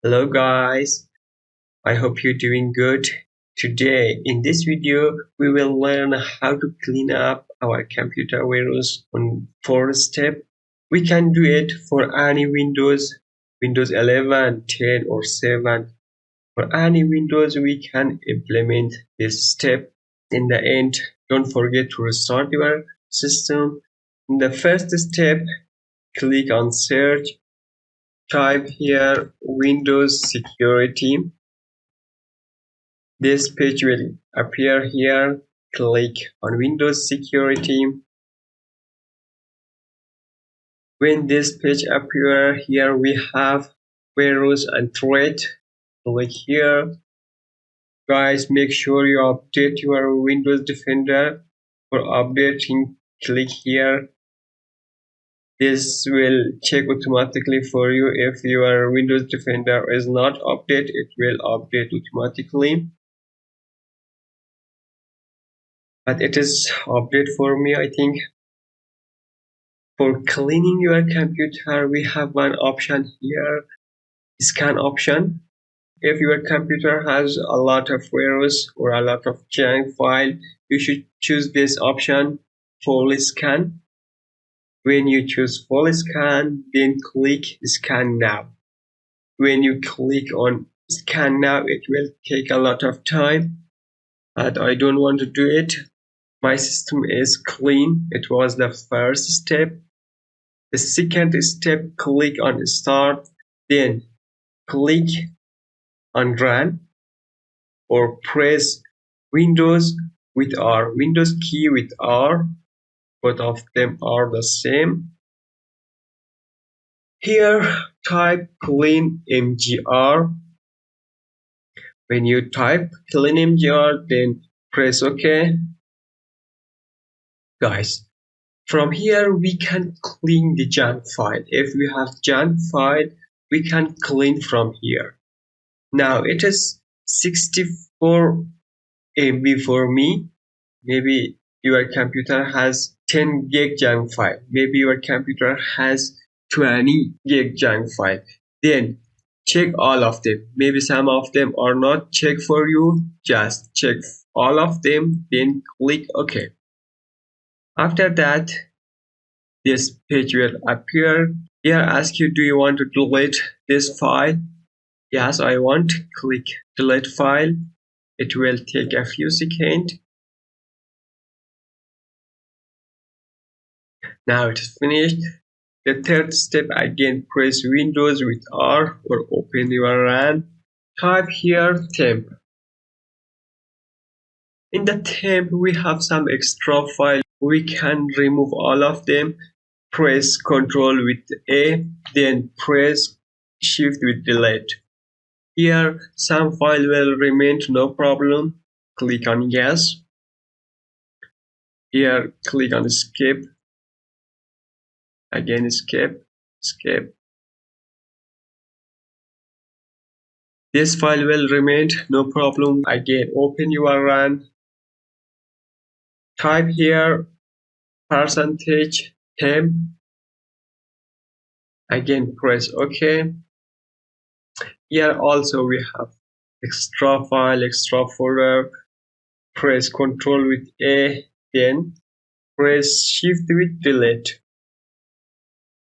Hello guys, I hope you're doing good. Today in this video we will learn how to clean up our computer virus on 4 steps. We can do it for any Windows 11, 10 or 7. For any Windows we can implement this step. In the end, don't forget to restart your system. In the first step, click on search. Type here Windows Security. This page will appear here. Click on Windows Security. When this page appears, here we have virus and threat. Click here. Guys, make sure you update your Windows Defender. For updating, click here. This will check automatically for you. If your Windows Defender is not updated, it will update automatically. But it is update for me, I think. For cleaning your computer, we have one option here, scan option. If your computer has a lot of virus or a lot of junk file, you should choose this option, full scan. When you choose full scan, then click scan now. When you click on scan now, it will take a lot of time, but I don't want to do it. My system is clean. It was the first step. The second step, click on start, then click on run or press Windows with R. Windows key with R. Both of them are the same. Here type clean mgr. When you type clean mgr, then press OK. Guys, from here we can clean the junk file. If we have junk file, we can clean from here. Now it is 64 MB for me. Maybe your computer has 10 gig junk file. Maybe your computer has 20 gig junk file. Then check all of them. Maybe some of them are not checked for you. Just check all of them, then click OK. After that, this page will appear. Here ask you, do you want to delete this file? Yes, I want. Click delete file. It will take a few seconds. Now it is finished. The third step, again press Windows with R or open your RAM. Type here temp. In the temp we have some extra file. We can remove all of them. Press Ctrl with A, then press Shift with delete. Here some file will remain, no problem. Click on yes. Here click on skip. Again skip. This file will remain, no problem. Again open your RAM. Type here percentage temp. Again press OK. Here also we have extra file, extra folder. Press Ctrl with A, then press Shift with delete.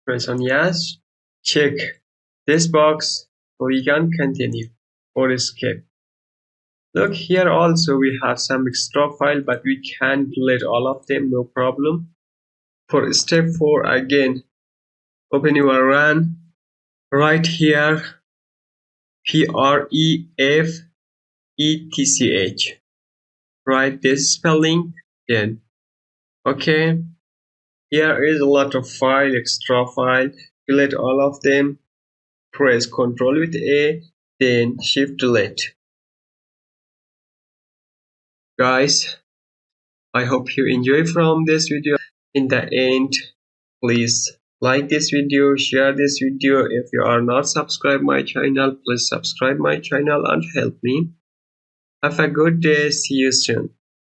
Press on yes. Check this box. Click on continue or escape. Look, here also we have some extra file, but we can delete all of them, no problem. For step 4, again open your RAM. Right here PREFETCH. Write this spelling, then OK. Here is a lot of file, extra file. Delete all of them. Press Ctrl with A, then Shift delete. Guys, I hope you enjoy from this video. In the end, please like this video, share this video. If you are not subscribed my channel, please subscribe my channel and help me. Have a good day. See you soon.